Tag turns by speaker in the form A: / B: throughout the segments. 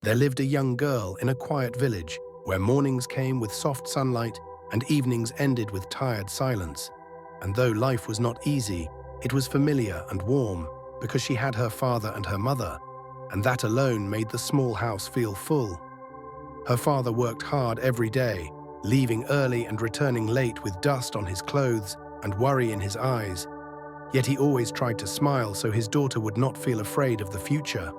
A: There lived a young girl in a quiet village where mornings came with soft sunlight and evenings ended with tired silence. And though life was not easy, it was familiar and warm because she had her father and her mother, and that alone made the small house feel full. Her father worked hard every day, leaving early and returning late with dust on his clothes and worry in his eyes. Yet he always tried to smile so his daughter would not feel afraid of the future.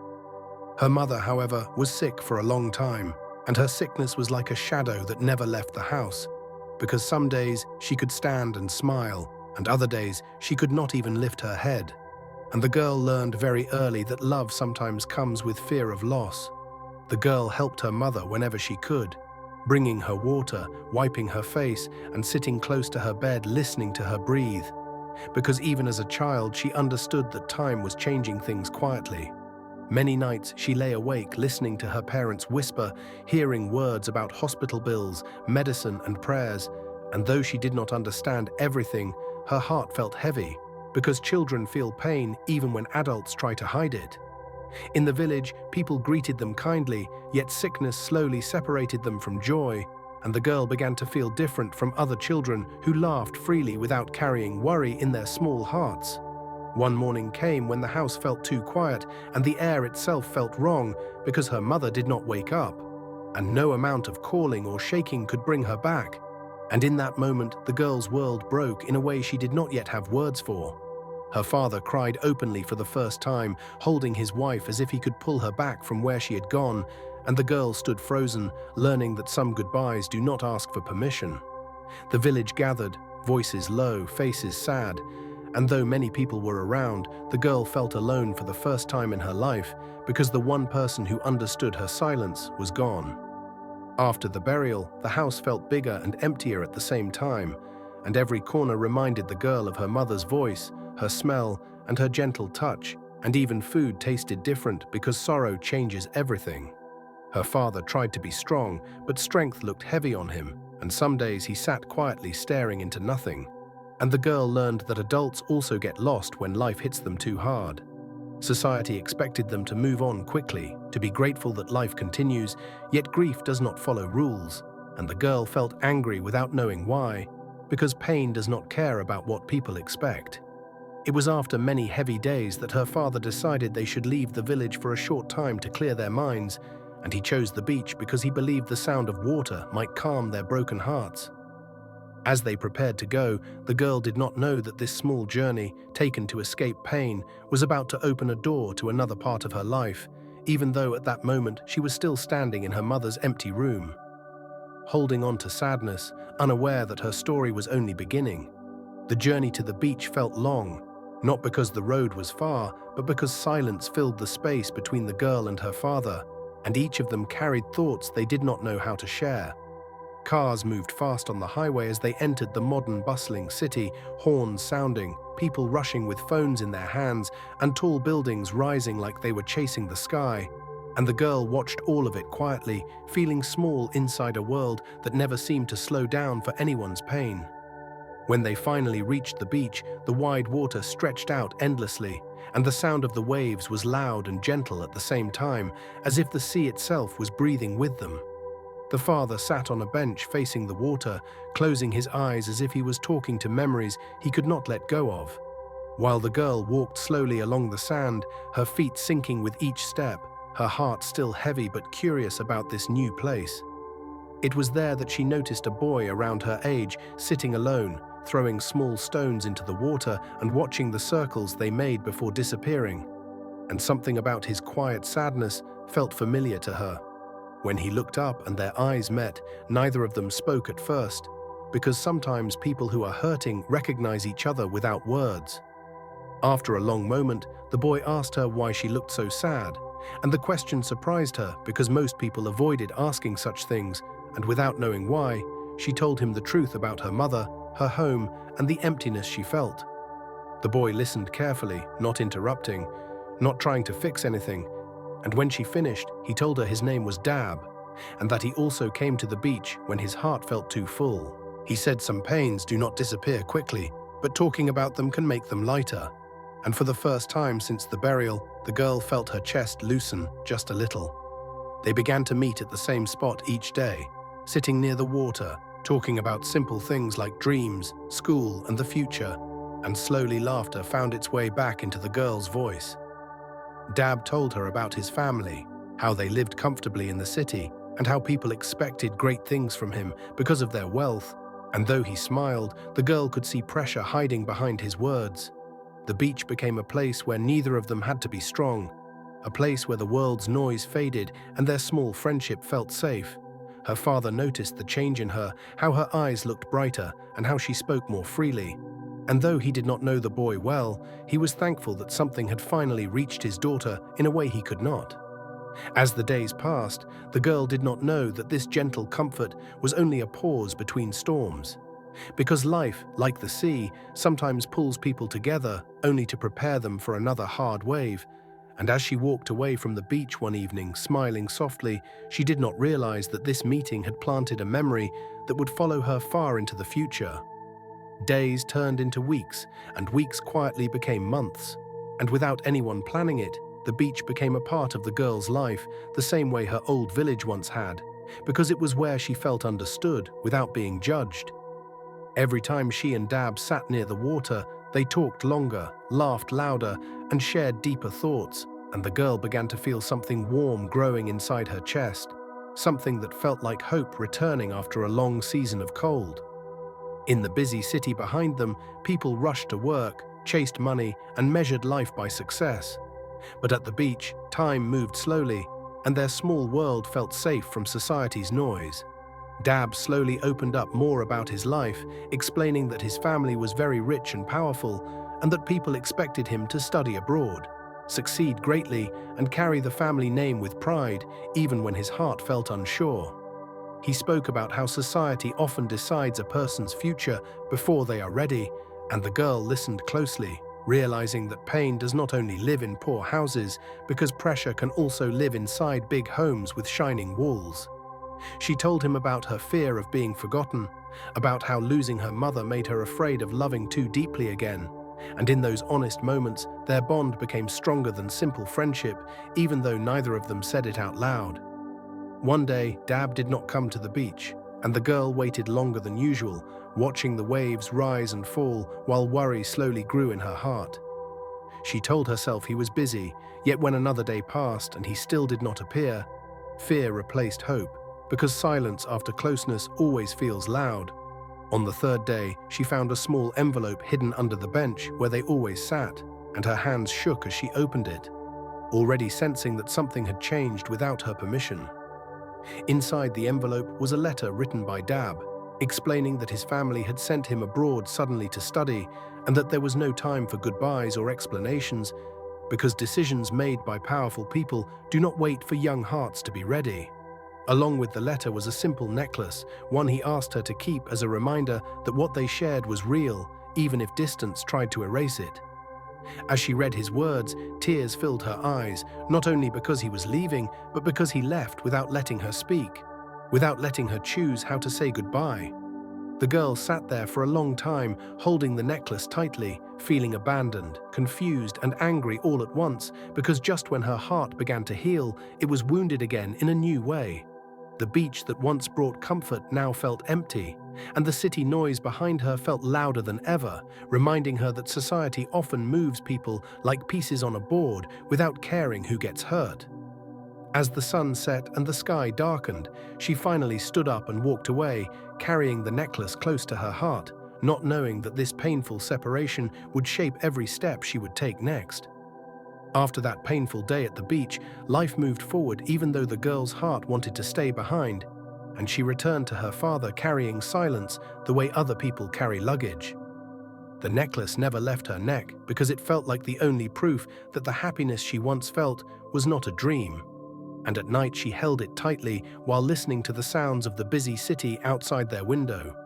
A: Her mother, however, was sick for a long time, and her sickness was like a shadow that never left the house, because some days she could stand and smile, and other days she could not even lift her head. And the girl learned very early that love sometimes comes with fear of loss. The girl helped her mother whenever she could, bringing her water, wiping her face, and sitting close to her bed listening to her breathe, because even as a child she understood that time was changing things quietly. Many nights she lay awake listening to her parents whisper, hearing words about hospital bills, medicine and prayers, and though she did not understand everything, her heart felt heavy, because children feel pain even when adults try to hide it. In the village, people greeted them kindly, yet sickness slowly separated them from joy, and the girl began to feel different from other children who laughed freely without carrying worry in their small hearts. One morning came when the house felt too quiet and the air itself felt wrong because her mother did not wake up, and no amount of calling or shaking could bring her back. And in that moment, the girl's world broke in a way she did not yet have words for. Her father cried openly for the first time, holding his wife as if he could pull her back from where she had gone, and the girl stood frozen, learning that some goodbyes do not ask for permission. The village gathered, voices low, faces sad, and though many people were around, the girl felt alone for the first time in her life because the one person who understood her silence was gone. After the burial, the house felt bigger and emptier at the same time, and every corner reminded the girl of her mother's voice, her smell, and her gentle touch, and even food tasted different because sorrow changes everything. Her father tried to be strong, but strength looked heavy on him, and some days he sat quietly staring into nothing. And the girl learned that adults also get lost when life hits them too hard. Society expected them to move on quickly, to be grateful that life continues, yet grief does not follow rules, and the girl felt angry without knowing why, because pain does not care about what people expect. It was after many heavy days that her father decided they should leave the village for a short time to clear their minds, and he chose the beach because he believed the sound of water might calm their broken hearts. As they prepared to go, the girl did not know that this small journey, taken to escape pain, was about to open a door to another part of her life, even though at that moment she was still standing in her mother's empty room. Holding on to sadness, unaware that her story was only beginning. The journey to the beach felt long, not because the road was far, but because silence filled the space between the girl and her father, and each of them carried thoughts they did not know how to share. Cars moved fast on the highway as they entered the modern bustling city, horns sounding, people rushing with phones in their hands, and tall buildings rising like they were chasing the sky. And the girl watched all of it quietly, feeling small inside a world that never seemed to slow down for anyone's pain. When they finally reached the beach, the wide water stretched out endlessly, and the sound of the waves was loud and gentle at the same time, as if the sea itself was breathing with them. The father sat on a bench facing the water, closing his eyes as if he was talking to memories he could not let go of, while the girl walked slowly along the sand, her feet sinking with each step, her heart still heavy but curious about this new place. It was there that she noticed a boy around her age sitting alone, throwing small stones into the water and watching the circles they made before disappearing. And something about his quiet sadness felt familiar to her. When he looked up and their eyes met, neither of them spoke at first, because sometimes people who are hurting recognize each other without words. After a long moment, the boy asked her why she looked so sad, and the question surprised her because most people avoided asking such things, and without knowing why, she told him the truth about her mother, her home, and the emptiness she felt. The boy listened carefully, not interrupting, not trying to fix anything, and when she finished, he told her his name was Dab, and that he also came to the beach when his heart felt too full. He said some pains do not disappear quickly, but talking about them can make them lighter. And for the first time since the burial, the girl felt her chest loosen just a little. They began to meet at the same spot each day, sitting near the water, talking about simple things like dreams, school, and the future, and slowly laughter found its way back into the girl's voice. Dab told her about his family, how they lived comfortably in the city, and how people expected great things from him because of their wealth, and though he smiled, the girl could see pressure hiding behind his words. The beach became a place where neither of them had to be strong, a place where the world's noise faded and their small friendship felt safe. Her father noticed the change in her, how her eyes looked brighter and how she spoke more freely. And though he did not know the boy well, he was thankful that something had finally reached his daughter in a way he could not. As the days passed, the girl did not know that this gentle comfort was only a pause between storms. Because life, like the sea, sometimes pulls people together only to prepare them for another hard wave. And as she walked away from the beach one evening, smiling softly, she did not realize that this meeting had planted a memory that would follow her far into the future. Days turned into weeks, and weeks quietly became months. And without anyone planning it, the beach became a part of the girl's life, the same way her old village once had, because it was where she felt understood without being judged. Every time she and Dab sat near the water, they talked longer, laughed louder, and shared deeper thoughts, and the girl began to feel something warm growing inside her chest, something that felt like hope returning after a long season of cold. In the busy city behind them, people rushed to work, chased money, and measured life by success. But at the beach, time moved slowly, and their small world felt safe from society's noise. Dab slowly opened up more about his life, explaining that his family was very rich and powerful, and that people expected him to study abroad, succeed greatly, and carry the family name with pride, even when his heart felt unsure. He spoke about how society often decides a person's future before they are ready, and the girl listened closely, realizing that pain does not only live in poor houses, because pressure can also live inside big homes with shining walls. She told him about her fear of being forgotten, about how losing her mother made her afraid of loving too deeply again, and in those honest moments, their bond became stronger than simple friendship, even though neither of them said it out loud. One day, Dab did not come to the beach, and the girl waited longer than usual, watching the waves rise and fall while worry slowly grew in her heart. She told herself he was busy, yet when another day passed and he still did not appear, fear replaced hope, because silence after closeness always feels loud. On the third day, she found a small envelope hidden under the bench where they always sat, and her hands shook as she opened it, already sensing that something had changed without her permission. Inside the envelope was a letter written by Dab, explaining that his family had sent him abroad suddenly to study, and that there was no time for goodbyes or explanations, because decisions made by powerful people do not wait for young hearts to be ready. Along with the letter was a simple necklace, one he asked her to keep as a reminder that what they shared was real, even if distance tried to erase it. As she read his words, tears filled her eyes, not only because he was leaving, but because he left without letting her speak, without letting her choose how to say goodbye. The girl sat there for a long time, holding the necklace tightly, feeling abandoned, confused, and angry all at once, because just when her heart began to heal, it was wounded again in a new way. The beach that once brought comfort now felt empty, and the city noise behind her felt louder than ever, reminding her that society often moves people like pieces on a board without caring who gets hurt. As the sun set and the sky darkened, she finally stood up and walked away, carrying the necklace close to her heart, not knowing that this painful separation would shape every step she would take next. After that painful day at the beach, life moved forward even though the girl's heart wanted to stay behind, and she returned to her father carrying silence the way other people carry luggage. The necklace never left her neck because it felt like the only proof that the happiness she once felt was not a dream. And at night she held it tightly while listening to the sounds of the busy city outside their window.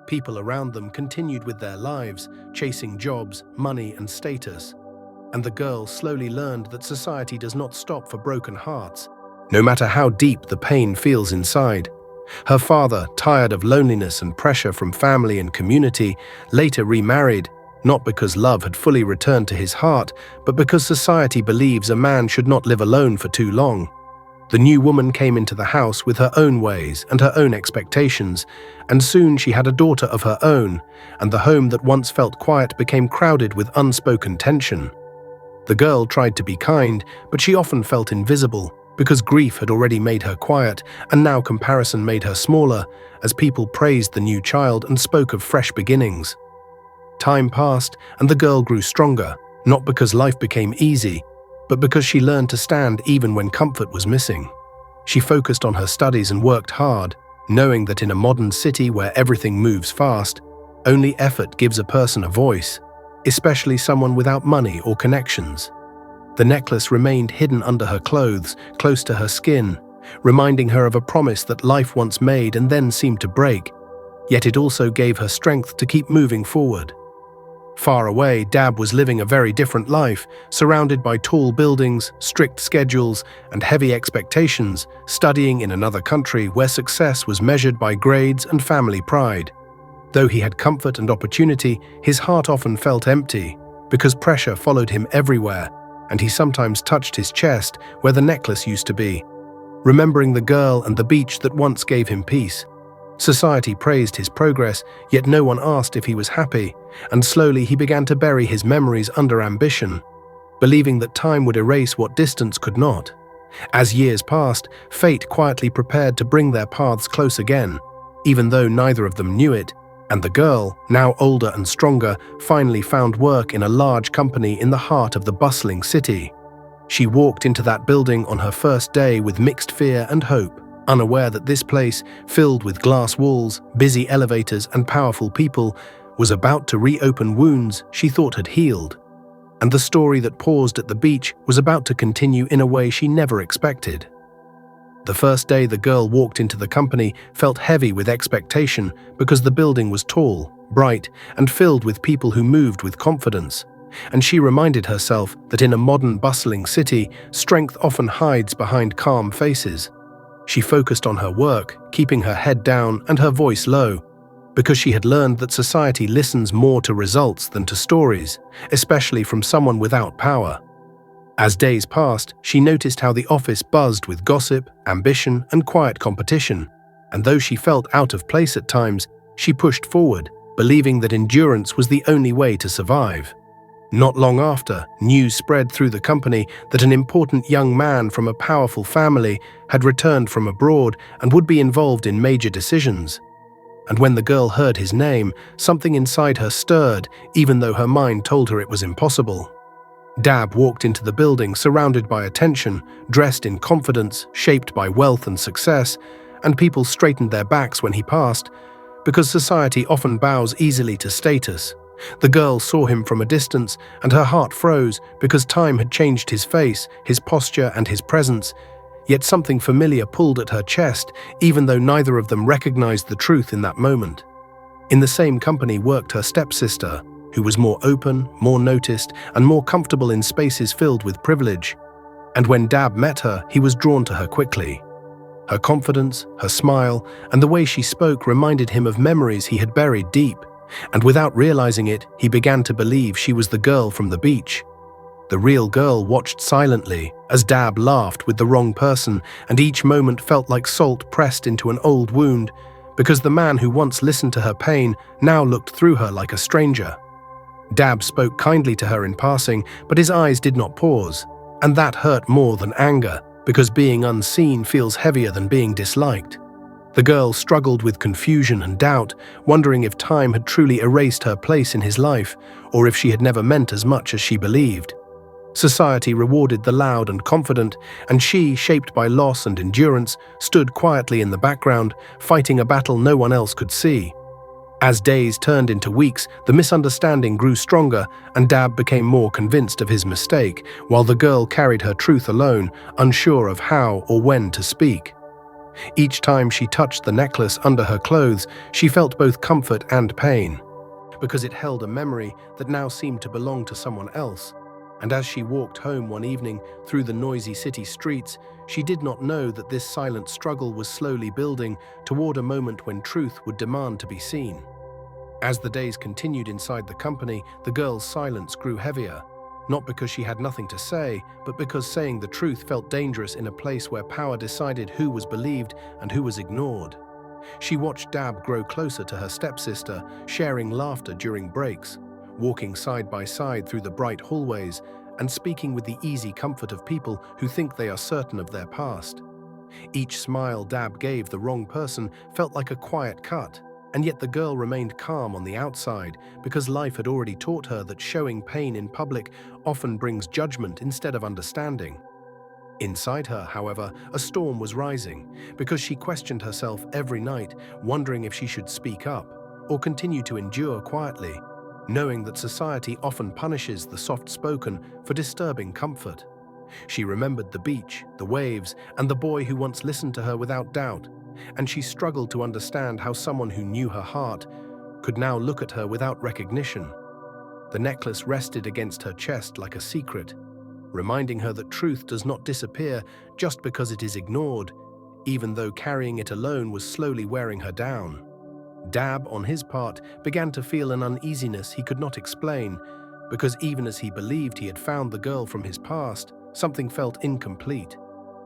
A: People around them continued with their lives, chasing jobs, money, and status. And the girl slowly learned that society does not stop for broken hearts, no matter how deep the pain feels inside. Her father, tired of loneliness and pressure from family and community, later remarried, not because love had fully returned to his heart, but because society believes a man should not live alone for too long. The new woman came into the house with her own ways and her own expectations, and soon she had a daughter of her own, and the home that once felt quiet became crowded with unspoken tension. The girl tried to be kind, but she often felt invisible, because grief had already made her quiet, and now comparison made her smaller, as people praised the new child and spoke of fresh beginnings. Time passed, and the girl grew stronger, not because life became easy, but because she learned to stand even when comfort was missing. She focused on her studies and worked hard, knowing that in a modern city where everything moves fast, only effort gives a person a voice, especially someone without money or connections. The necklace remained hidden under her clothes, close to her skin, reminding her of a promise that life once made and then seemed to break, yet it also gave her strength to keep moving forward. Far away, Dab was living a very different life, surrounded by tall buildings, strict schedules, and heavy expectations, studying in another country where success was measured by grades and family pride. Though he had comfort and opportunity, his heart often felt empty, because pressure followed him everywhere, and he sometimes touched his chest where the necklace used to be, remembering the girl and the beach that once gave him peace. Society praised his progress, yet no one asked if he was happy, and slowly he began to bury his memories under ambition, believing that time would erase what distance could not. As years passed, fate quietly prepared to bring their paths close again, even though neither of them knew it, and the girl, now older and stronger, finally found work in a large company in the heart of the bustling city. She walked into that building on her first day with mixed fear and hope, unaware that this place, filled with glass walls, busy elevators, and powerful people, was about to reopen wounds she thought had healed. And the story that paused at the beach was about to continue in a way she never expected. The first day the girl walked into the company felt heavy with expectation because the building was tall, bright, and filled with people who moved with confidence. And she reminded herself that in a modern, bustling city, strength often hides behind calm faces. She focused on her work, keeping her head down and her voice low, because she had learned that society listens more to results than to stories, especially from someone without power. As days passed, she noticed how the office buzzed with gossip, ambition, and quiet competition, and though she felt out of place at times, she pushed forward, believing that endurance was the only way to survive. Not long after, news spread through the company that an important young man from a powerful family had returned from abroad and would be involved in major decisions. And when the girl heard his name, something inside her stirred, even though her mind told her it was impossible. Dab walked into the building surrounded by attention, dressed in confidence, shaped by wealth and success, and people straightened their backs when he passed, because society often bows easily to status. The girl saw him from a distance, and her heart froze because time had changed his face, his posture, and his presence, yet something familiar pulled at her chest, even though neither of them recognized the truth in that moment. In the same company worked her stepsister, who was more open, more noticed, and more comfortable in spaces filled with privilege. And when Dab met her, he was drawn to her quickly. Her confidence, her smile, and the way she spoke reminded him of memories he had buried deep, and without realizing it, he began to believe she was the girl from the beach. The real girl watched silently as Dab laughed with the wrong person, and each moment felt like salt pressed into an old wound, because the man who once listened to her pain now looked through her like a stranger. Dab spoke kindly to her in passing, but his eyes did not pause, and that hurt more than anger, because being unseen feels heavier than being disliked. The girl struggled with confusion and doubt, wondering if time had truly erased her place in his life, or if she had never meant as much as she believed. Society rewarded the loud and confident, and she, shaped by loss and endurance, stood quietly in the background, fighting a battle no one else could see. As days turned into weeks, the misunderstanding grew stronger, and Dab became more convinced of his mistake, while the girl carried her truth alone, unsure of how or when to speak. Each time she touched the necklace under her clothes, she felt both comfort and pain, because it held a memory that now seemed to belong to someone else. And as she walked home one evening through the noisy city streets, she did not know that this silent struggle was slowly building toward a moment when truth would demand to be seen. As the days continued inside the company, the girl's silence grew heavier, not because she had nothing to say, but because saying the truth felt dangerous in a place where power decided who was believed and who was ignored. She watched Dab grow closer to her stepsister, sharing laughter during breaks, walking side by side through the bright hallways, and speaking with the easy comfort of people who think they are certain of their past. Each smile Dab gave the wrong person felt like a quiet cut, and yet the girl remained calm on the outside because life had already taught her that showing pain in public often brings judgment instead of understanding. Inside her, however, a storm was rising because she questioned herself every night, wondering if she should speak up or continue to endure quietly, knowing that society often punishes the soft-spoken for disturbing comfort. She remembered the beach, the waves, and the boy who once listened to her without doubt, and she struggled to understand how someone who knew her heart could now look at her without recognition. The necklace rested against her chest like a secret, reminding her that truth does not disappear just because it is ignored, even though carrying it alone was slowly wearing her down. Dab, on his part, began to feel an uneasiness he could not explain, because even as he believed he had found the girl from his past, something felt incomplete.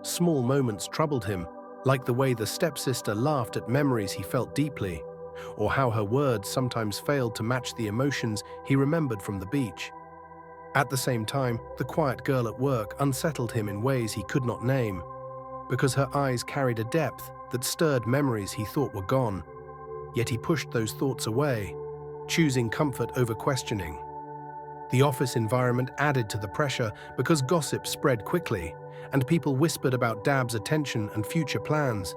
A: Small moments troubled him, like the way the stepsister laughed at memories he felt deeply, or how her words sometimes failed to match the emotions he remembered from the beach. At the same time, the quiet girl at work unsettled him in ways he could not name, because her eyes carried a depth that stirred memories he thought were gone. Yet he pushed those thoughts away, choosing comfort over questioning. The office environment added to the pressure because gossip spread quickly, and people whispered about Dab's attention and future plans,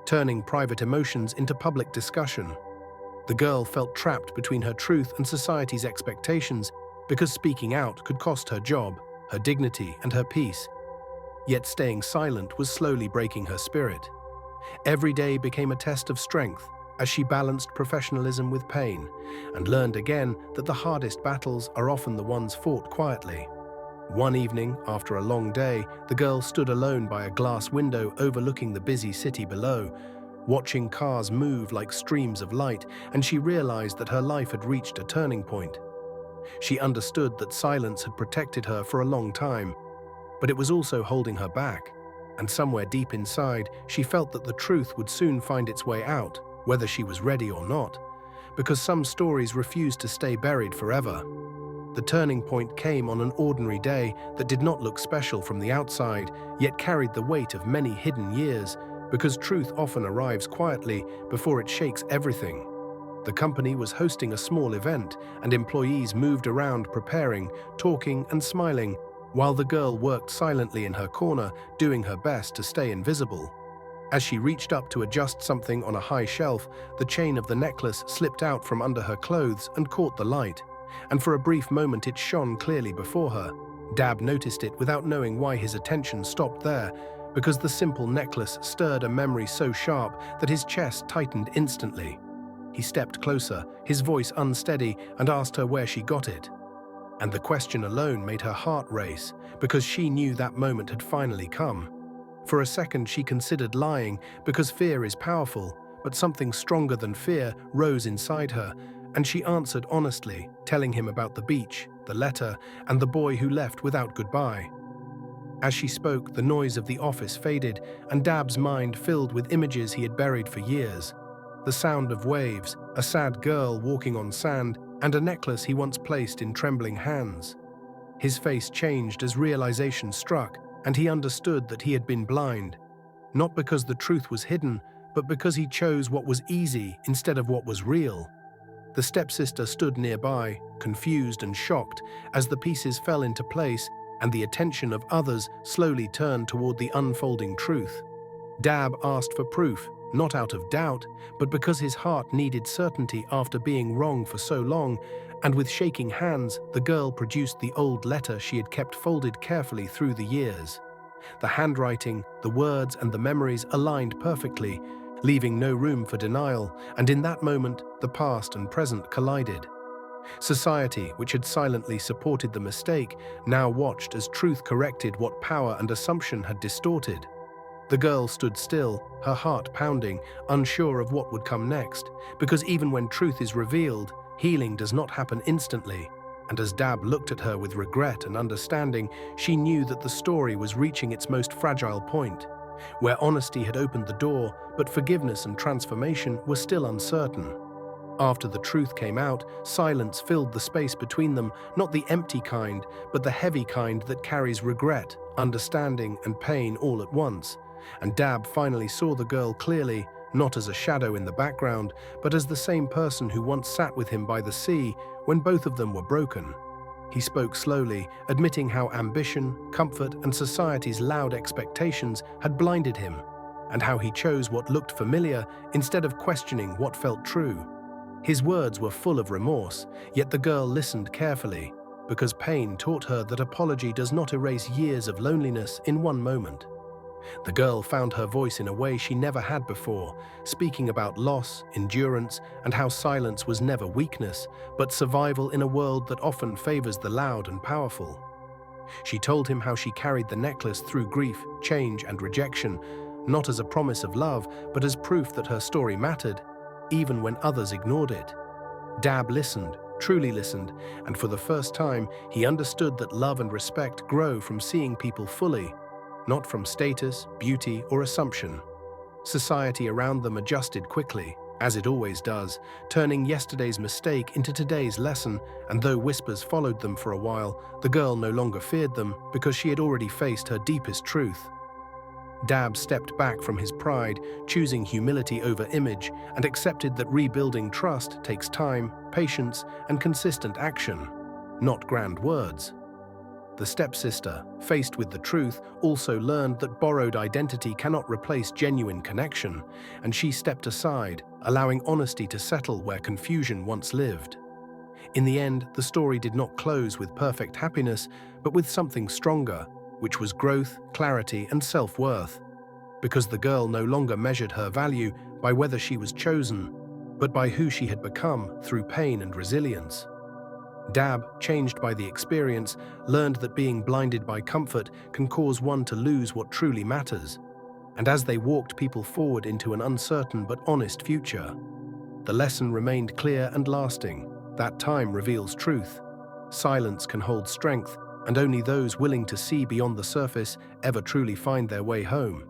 A: turning private emotions into public discussion. The girl felt trapped between her truth and society's expectations because speaking out could cost her job, her dignity, and her peace. Yet staying silent was slowly breaking her spirit. Every day became a test of strength as she balanced professionalism with pain and learned again that the hardest battles are often the ones fought quietly. One evening, after a long day, the girl stood alone by a glass window overlooking the busy city below, watching cars move like streams of light, and she realized that her life had reached a turning point. She understood that silence had protected her for a long time, but it was also holding her back, and somewhere deep inside, she felt that the truth would soon find its way out, whether she was ready or not, because some stories refused to stay buried forever. The turning point came on an ordinary day that did not look special from the outside, yet carried the weight of many hidden years, because truth often arrives quietly before it shakes everything. The company was hosting a small event, and employees moved around preparing, talking, and smiling, while the girl worked silently in her corner, doing her best to stay invisible. As she reached up to adjust something on a high shelf, the chain of the necklace slipped out from under her clothes and caught the light, and for a brief moment it shone clearly before her. Dab noticed it without knowing why his attention stopped there, because the simple necklace stirred a memory so sharp that his chest tightened instantly. He stepped closer, his voice unsteady, and asked her where she got it. And the question alone made her heart race, because she knew that moment had finally come. For a second she considered lying, because fear is powerful, but something stronger than fear rose inside her, and she answered honestly, telling him about the beach, the letter, and the boy who left without goodbye. As she spoke, the noise of the office faded, and Dab's mind filled with images he had buried for years. The sound of waves, a sad girl walking on sand, and a necklace he once placed in trembling hands. His face changed as realization struck, and he understood that he had been blind, not because the truth was hidden, but because he chose what was easy instead of what was real. The stepsister stood nearby, confused and shocked, as the pieces fell into place and the attention of others slowly turned toward the unfolding truth. Dab asked for proof, not out of doubt, but because his heart needed certainty after being wrong for so long, and with shaking hands, the girl produced the old letter she had kept folded carefully through the years. The handwriting, the words, and the memories aligned perfectly, leaving no room for denial, and in that moment, the past and present collided. Society, which had silently supported the mistake, now watched as truth corrected what power and assumption had distorted. The girl stood still, her heart pounding, unsure of what would come next, because even when truth is revealed, healing does not happen instantly, and as Dab looked at her with regret and understanding, she knew that the story was reaching its most fragile point, where honesty had opened the door, but forgiveness and transformation were still uncertain. After the truth came out, silence filled the space between them, not the empty kind, but the heavy kind that carries regret, understanding, and pain all at once. And Dab finally saw the girl clearly, not as a shadow in the background, but as the same person who once sat with him by the sea when both of them were broken. He spoke slowly, admitting how ambition, comfort, and society's loud expectations had blinded him, and how he chose what looked familiar instead of questioning what felt true. His words were full of remorse, yet the girl listened carefully, because pain taught her that apology does not erase years of loneliness in one moment. The girl found her voice in a way she never had before, speaking about loss, endurance, and how silence was never weakness, but survival in a world that often favors the loud and powerful. She told him how she carried the necklace through grief, change, and rejection, not as a promise of love, but as proof that her story mattered, even when others ignored it. Dab listened, truly listened, and for the first time, he understood that love and respect grow from seeing people fully, not from status, beauty, or assumption. Society around them adjusted quickly, as it always does, turning yesterday's mistake into today's lesson, and though whispers followed them for a while, the girl no longer feared them because she had already faced her deepest truth. Dab stepped back from his pride, choosing humility over image, and accepted that rebuilding trust takes time, patience, and consistent action, not grand words. The stepsister, faced with the truth, also learned that borrowed identity cannot replace genuine connection, and she stepped aside, allowing honesty to settle where confusion once lived. In the end, the story did not close with perfect happiness, but with something stronger, which was growth, clarity, and self-worth. Because the girl no longer measured her value by whether she was chosen, but by who she had become through pain and resilience. Dab, changed by the experience, learned that being blinded by comfort can cause one to lose what truly matters. And as they walked people forward into an uncertain but honest future, the lesson remained clear and lasting. That time reveals truth. Silence can hold strength, and only those willing to see beyond the surface ever truly find their way home.